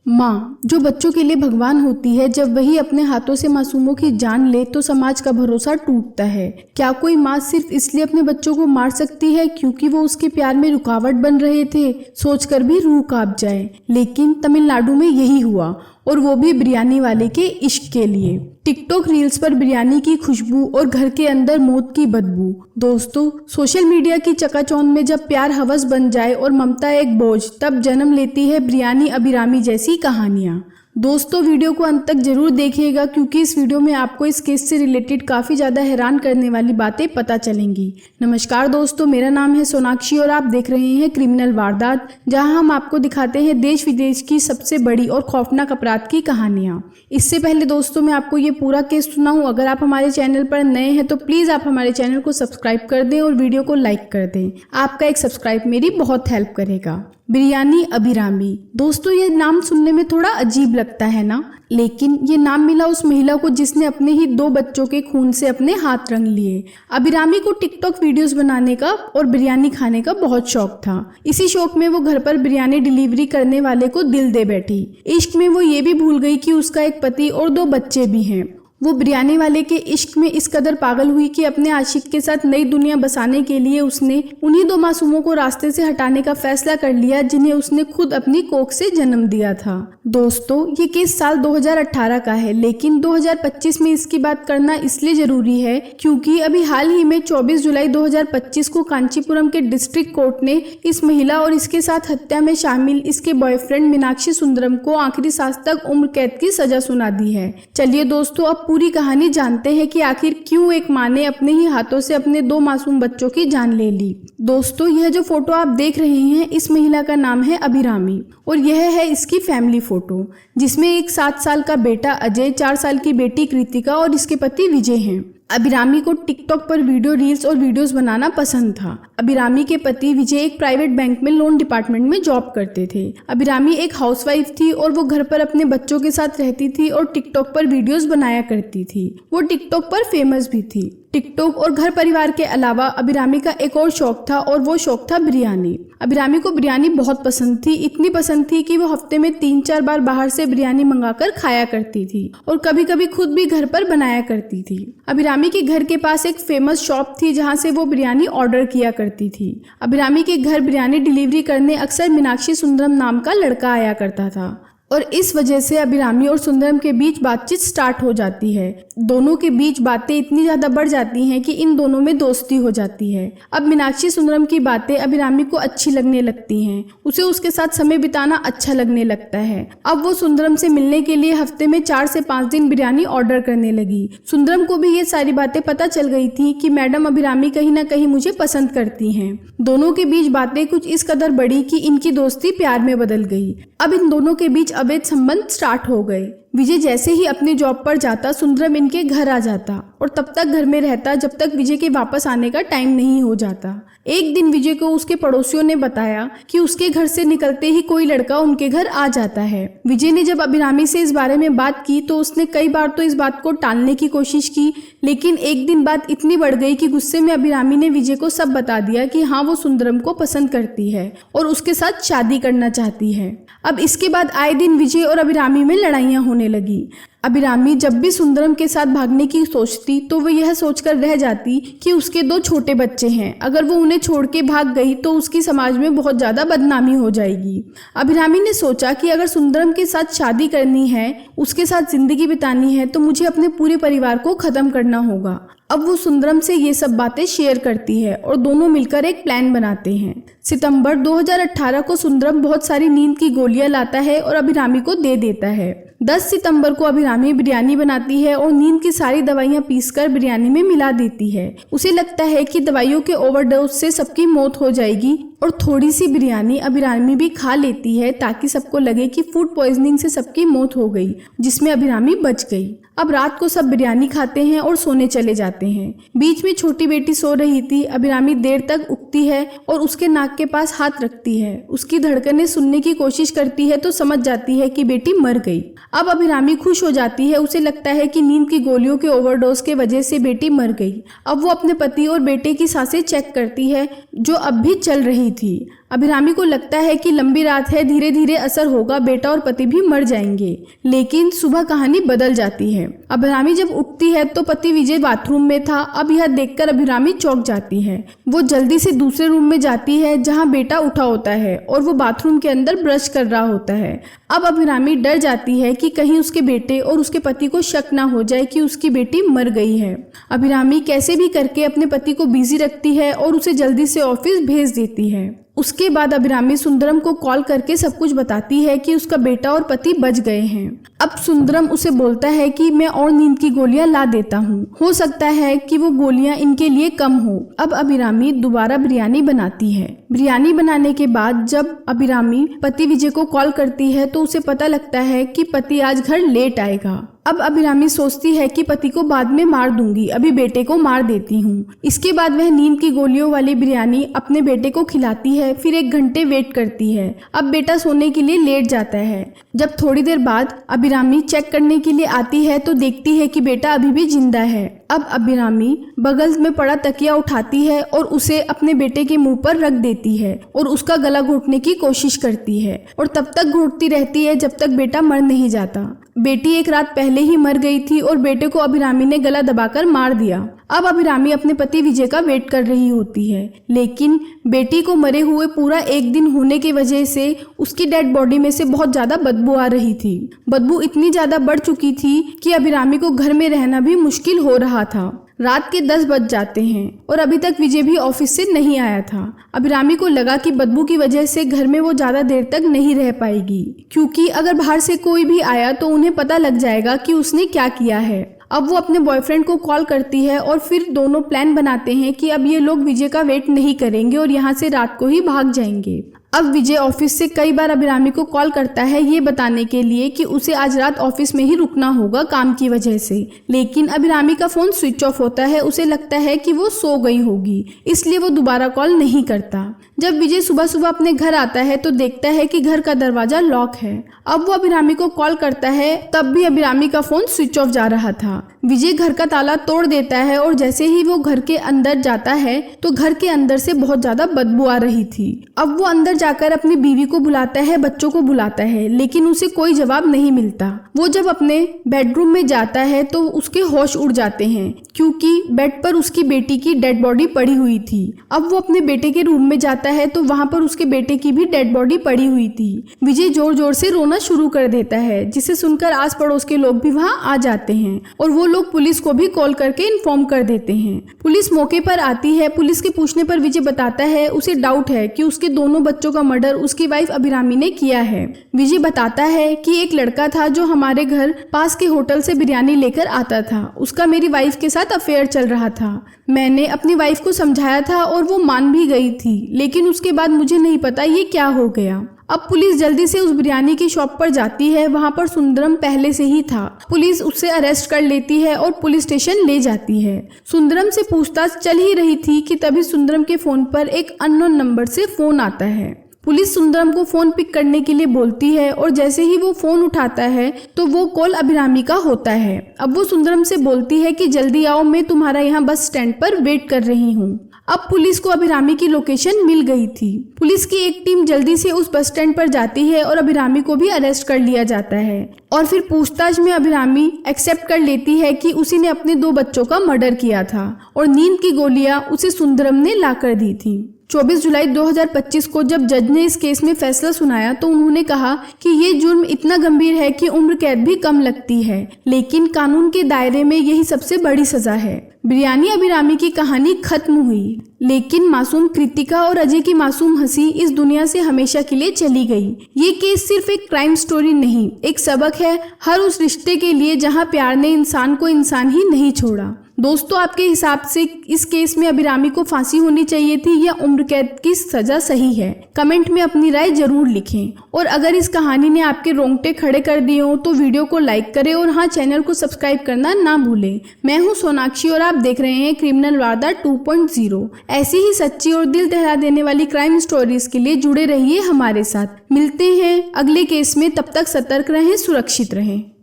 माँ जो बच्चों के लिए भगवान होती है, जब वही अपने हाथों से मासूमों की जान ले तो समाज का भरोसा टूटता है। क्या कोई माँ सिर्फ इसलिए अपने बच्चों को मार सकती है क्योंकि वो उसके प्यार में रुकावट बन रहे थे? सोचकर भी रूह कांप जाए। लेकिन तमिलनाडु में यही हुआ, और वो भी बिरयानी वाले के इश्क के लिए। टिकटॉक रील्स पर बिरयानी की खुशबू और घर के अंदर मौत की बदबू। दोस्तों, सोशल मीडिया की चकाचौंध में जब प्यार हवस बन जाए और ममता एक बोझ, तब जन्म लेती है बिरयानी अभिरामी जैसी कहानियां। दोस्तों, वीडियो को अंत तक जरूर देखिएगा क्योंकि इस वीडियो में आपको इस केस से रिलेटेड काफ़ी ज़्यादा हैरान करने वाली बातें पता चलेंगी। नमस्कार दोस्तों, मेरा नाम है सोनाक्षी और आप देख रहे हैं क्रिमिनल वारदात, जहां हम आपको दिखाते हैं देश विदेश की सबसे बड़ी और खौफनाक अपराध की कहानियां। इससे पहले दोस्तों, मैं आपको ये पूरा केस सुनाऊं, अगर आप हमारे चैनल पर नए हैं तो प्लीज़ आप हमारे चैनल को सब्सक्राइब कर दें और वीडियो को लाइक कर दें। आपका एक सब्सक्राइब मेरी बहुत हेल्प करेगा। बिरयानी अभिरामी। दोस्तों, ये नाम सुनने में थोड़ा अजीब लगता है ना, लेकिन ये नाम मिला उस महिला को जिसने अपने ही 2 बच्चों के खून से अपने हाथ रंग लिए। अभिरामी को टिकटॉक वीडियोस बनाने का और बिरयानी खाने का बहुत शौक था। इसी शौक में वो घर पर बिरयानी डिलीवरी करने वाले को दिल दे बैठी। इश्क में वो ये भी भूल गई कि उसका एक पति और 2 बच्चे भी हैं। वो बिरयानी वाले के इश्क में इस कदर पागल हुई कि अपने आशिक के साथ नई दुनिया बसाने के लिए उसने उन्हीं 2 मासूमों को रास्ते से हटाने का फैसला कर लिया जिन्हें उसने खुद अपनी कोख से जन्म दिया था। दोस्तों, ये केस साल 2018 का है, लेकिन 2025 में इसकी बात करना इसलिए जरूरी है क्योंकि अभी हाल ही में 24 जुलाई 2025 को कांचीपुरम के डिस्ट्रिक्ट कोर्ट ने इस महिला और इसके साथ हत्या में शामिल इसके बॉयफ्रेंड मीनाक्षी सुंदरम को आखिरी सांस तक उम्र कैद की सजा सुना दी है। चलिए दोस्तों, अब पूरी कहानी जानते हैं कि आखिर क्यों एक माँ ने अपने ही हाथों से अपने 2 मासूम बच्चों की जान ले ली। दोस्तों, यह जो फोटो आप देख रहे हैं, इस महिला का नाम है अभिरामी और यह है इसकी फैमिली फोटो, जिसमें एक 7 साल का बेटा अजय, 4 साल की बेटी कृतिका और इसके पति विजय हैं। अभिरामी को टिकटॉक पर वीडियो रील्स और वीडियोस बनाना पसंद था। अभिरामी के पति विजय एक प्राइवेट बैंक में लोन डिपार्टमेंट में जॉब करते थे। अभिरामी एक हाउसवाइफ थी और वो घर पर अपने बच्चों के साथ रहती थी और टिकटॉक पर वीडियोस बनाया करती थी। वो टिकटॉक पर फेमस भी थी। टिकटॉक और घर परिवार के अलावा अभिरामी का एक और शौक था और वो शौक था बिरयानी। अभिरामी को बिरयानी बहुत पसंद थी, इतनी पसंद थी कि वो हफ्ते में 3-4 बार बाहर से बिरयानी मंगाकर खाया करती थी और कभी कभी खुद भी घर पर बनाया करती थी। अभिरामी के घर के पास एक फेमस शॉप थी जहां से वो बिरयानी ऑर्डर किया करती थी। अभिरामी के घर बिरयानी डिलीवरी करने अक्सर मीनाक्षी सुंदरम नाम का लड़का आया करता था और इस वजह से अभिरामी और सुंदरम के बीच बातचीत स्टार्ट हो जाती है। दोनों के बीच बातें इतनी ज्यादा बढ़ जाती हैं कि इन दोनों में दोस्ती हो जाती है। अब मीनाक्षी सुंदरम की बातें अभिरामी को अच्छी लगने लगती हैं। उसे उसके साथ समय बिताना अच्छा लगने लगता है। अब वो सुंदरम से मिलने के लिए हफ्ते में 4 से 5 दिन बिरयानी ऑर्डर करने लगी। सुंदरम को भी ये सारी बातें पता चल गई थी कि मैडम अभिरामी कहीं ना कहीं मुझे पसंद करती हैं। दोनों के बीच बातें कुछ इस कदर बढ़ी कि इनकी दोस्ती प्यार में बदल गई। अब इन दोनों के बीच अवैध संबंध स्टार्ट हो गए। विजय जैसे ही अपनी जॉब पर जाता, सुंदरम इनके घर आ जाता और तब तक घर में रहता जब तक विजय के वापस आने का टाइम नहीं हो जाता। एक दिन विजय को उसके पड़ोसियों ने बताया कि उसके घर से निकलते ही कोई लड़का उनके घर आ जाता है। विजय ने जब अभिरामी से इस बारे में बात की तो उसने कई बार तो इस बात को टालने की कोशिश की, लेकिन एक दिन बात इतनी बढ़ गई कि गुस्से में अभिरामी ने विजय को सब बता दिया कि हाँ, वो सुंदरम को पसंद करती है और उसके साथ शादी करना चाहती है। अब इसके बाद आए दिन विजय और अभिरामी में लड़ाइयाँ होने लगी। अभिरामी जब भी सुंदरम के साथ भागने की सोचती तो वो यह सोचकर रह जाती कि उसके 2 छोटे बच्चे हैं, अगर वो उन्हें छोड़ के भाग गई तो उसकी समाज में बहुत ज्यादा बदनामी हो जाएगी। अभिरामी ने सोचा कि अगर सुंदरम के साथ शादी करनी है, उसके साथ जिंदगी बितानी है, तो मुझे अपने पूरे परिवार को खत्म करना होगा। अब वो सुंदरम से ये सब बातें शेयर करती है और दोनों मिलकर एक प्लान बनाते हैं। सितंबर 2018 को सुंदरम बहुत सारी नींद की गोलियां लाता है और अभिरामी को दे देता है। 10 सितंबर को अभिरामी बिरयानी बनाती है और नींद की सारी दवाइयां पीसकर बिरयानी में मिला देती है। उसे लगता है कि दवाइयों के ओवरडोज से सबकी मौत हो जाएगी और थोड़ी सी बिरयानी अभिरामी भी खा लेती है ताकि सबको लगे कि फूड पॉइजनिंग से सबकी मौत हो गई, जिसमें अभिरामी बच गई। अब रात को सब बिरयानी खाते हैं और सोने चले जाते हैं। बीच में छोटी बेटी सो रही थी। अभिरामी देर तक उठती है और उसके नाक के पास हाथ रखती है। उसकी धड़कनें सुनने की कोशिश करती है तो समझ जाती है कि बेटी मर गई। अब अभिरामी खुश हो जाती है। उसे लगता है कि नींद की गोलियों के ओवरडोज के वजह से बेटी मर गई। अब वो अपने पति और बेटे की सांसें चेक करती है जो अब भी चल रही थी। अभिरामी को लगता है कि लंबी रात है, धीरे धीरे असर होगा, बेटा और पति भी मर जाएंगे। लेकिन सुबह कहानी बदल जाती है। अभिरामी जब उठती है तो पति विजय बाथरूम में था। अब यह देखकर अभिरामी चौंक जाती है। वो जल्दी से दूसरे रूम में जाती है जहाँ बेटा उठा होता है और वो बाथरूम के अंदर ब्रश कर रहा होता है। अब अभिरामी डर जाती है कि कहीं उसके बेटे और उसके पति को शक ना हो जाए कि उसकी बेटी मर गई है। अभिरामी कैसे भी करके अपने पति को बिजी रखती है और उसे जल्दी से ऑफिस भेज देती है। उसके बाद अभिरामी सुंदरम को कॉल करके सब कुछ बताती है कि उसका बेटा और पति बच गए हैं। अब सुंदरम उसे बोलता है कि मैं और नींद की गोलियां ला देता हूँ, हो सकता है कि वो गोलियां इनके लिए कम हो। अब अभिरामी दोबारा बिरयानी बनाती है। बिरयानी बनाने के बाद जब अभिरामी पति विजय को कॉल करती है तो उसे पता लगता है कि पति आज घर लेट आएगा। अब अभिरामी सोचती है कि पति को बाद में मार दूंगी, अभी बेटे को मार देती हूँ। इसके बाद वह नींद की गोलियों वाली बिरयानी अपने बेटे को खिलाती है। फिर 1 घंटे वेट करती है। अब बेटा सोने के लिए लेट जाता है। जब थोड़ी देर बाद अभिरामी चेक करने के लिए आती है तो देखती है कि बेटा अभी भी जिंदा है। अब अभिरामी बगल में पड़ा तकिया उठाती है और उसे अपने बेटे के मुंह पर रख देती है और उसका गला घोटने की कोशिश करती है और तब तक घोटती रहती है जब तक बेटा मर नहीं जाता। बेटी 1 रात पहले ही मर गई थी और बेटे को अभिरामी ने गला दबाकर मार दिया। अब अभिरामी अपने पति विजय का वेट कर रही होती है, लेकिन बेटी को मरे हुए पूरा 1 दिन होने की वजह से उसकी डेड बॉडी में से बहुत ज्यादा बदबू आ रही थी। बदबू इतनी ज्यादा बढ़ चुकी थी कि अभिरामी को घर में रहना भी मुश्किल हो रहा था। रात के 10 बज जाते हैं और अभी तक विजय भी ऑफिस से नहीं आया था। अभिरामी को लगा कि बदबू की वजह से घर में वो ज्यादा देर तक नहीं रह पाएगी, क्योंकि अगर बाहर से कोई भी आया तो उन्हें पता लग जाएगा कि उसने क्या किया है। अब वो अपने बॉयफ्रेंड को कॉल करती है और फिर दोनों प्लान बनाते हैं कि अब ये लोग विजय का वेट नहीं करेंगे और यहाँ से रात को ही भाग जाएंगे। अब विजय ऑफिस से कई बार अभिरामी को कॉल करता है ये बताने के लिए कि उसे आज रात ऑफिस में ही रुकना होगा काम की वजह से, लेकिन अभिरामी का फोन स्विच ऑफ होता है। उसे लगता है कि वो सो गई होगी, इसलिए वो दोबारा कॉल नहीं करता। जब विजय सुबह सुबह अपने घर आता है तो देखता है कि घर का दरवाजा लॉक है। अब वो अभिरामी को कॉल करता है, तब भी अभिरामी का फोन स्विच ऑफ जा रहा था। विजय घर का ताला तोड़ देता है और जैसे ही वो घर के अंदर जाता है तो घर के अंदर से बहुत ज्यादा बदबू आ रही थी। अब वो अंदर जाकर अपनी बीवी को बुलाता है, बच्चों को बुलाता है, लेकिन उसे कोई जवाब नहीं मिलता। वो जब अपने बेडरूम में जाता है तो उसके होश उड़ जाते हैं, क्योंकि बेड पर उसकी बेटी की डेड बॉडी पड़ी हुई थी। अब वो अपने बेटे के रूम में जाता है तो वहाँ पर उसके बेटे की भी डेड बॉडी पड़ी हुई थी। विजय जोर जोर से रोना शुरू कर देता है, जिसे सुनकर आस पड़ोस के लोग भी वहाँ आ जाते हैं और वो लोग पुलिस को भी कॉल करके इन्फॉर्म कर देते हैं। पुलिस मौके पर आती है। पुलिस के पूछने पर विजय बताता है उसे डाउट है कि उसके दोनों बच्चों का मर्डर उसकी वाइफ अभिरामी ने किया है। विजय बताता है कि एक लड़का था जो हमारे घर पास के होटल से बिरयानी लेकर आता था। उसका मेरी वाइफ के साथ अफेयर चल रहा था। मैंने अपनी वाइफ को समझाया था और वो मान भी गई थी, लेकिन उसके बाद मुझे नहीं पता ये क्या हो गया। अब पुलिस जल्दी से उस बिरयानी की शॉप पर जाती है। वहाँ पर सुंदरम पहले से ही था। पुलिस उसे अरेस्ट कर लेती है और पुलिस स्टेशन ले जाती है। सुंदरम से पूछताछ चल ही रही थी कि तभी सुंदरम के फोन पर एक अननोन नंबर से फोन आता है। पुलिस सुंदरम को फोन पिक करने के लिए बोलती है और जैसे ही वो फोन उठाता है तो वो कॉल अभिरामी का होता है। अब वो सुंदरम से बोलती है कि जल्दी आओ, मैं तुम्हारा यहाँ बस स्टैंड पर वेट कर रही हूँ। अब पुलिस को अभिरामी की लोकेशन मिल गई थी। पुलिस की एक टीम जल्दी से उस बस स्टैंड पर जाती है और अभिरामी को भी अरेस्ट कर लिया जाता है और फिर पूछताछ में अभिरामी एक्सेप्ट कर लेती है कि उसी ने अपने 2 बच्चों का मर्डर किया था और नींद की गोलियां उसे सुंदरम ने ला कर दी थी। 24 जुलाई 2025 को जब जज ने इस केस में फैसला सुनाया तो उन्होंने कहा कि ये जुर्म इतना गंभीर है कि उम्र कैद भी कम लगती है, लेकिन कानून के दायरे में यही सबसे बड़ी सजा है। बिरयानी अभिरामी की कहानी खत्म हुई, लेकिन मासूम कृतिका और अजय की मासूम हंसी इस दुनिया से हमेशा के लिए चली गई। ये केस सिर्फ एक क्राइम स्टोरी नहीं, एक सबक है हर उस रिश्ते के लिए जहां प्यार ने इंसान को इंसान ही नहीं छोड़ा। दोस्तों, आपके हिसाब से इस केस में अभिरामी को फांसी होनी चाहिए थी या उम्र कैद की सजा सही है? कमेंट में अपनी राय जरूर लिखें और अगर इस कहानी ने आपके रोंगटे खड़े कर दिए हो तो वीडियो को लाइक करें और हाँ, चैनल को सब्सक्राइब करना ना भूलें। मैं हूँ सोनाक्षी और आप देख रहे हैं क्रिमिनल वारदात 2.0। ऐसी ही सच्ची और दिल दहला देने वाली क्राइम स्टोरीज के लिए जुड़े रहिए हमारे साथ। मिलते हैं अगले केस में, तब तक सतर्क रहें, सुरक्षित रहें।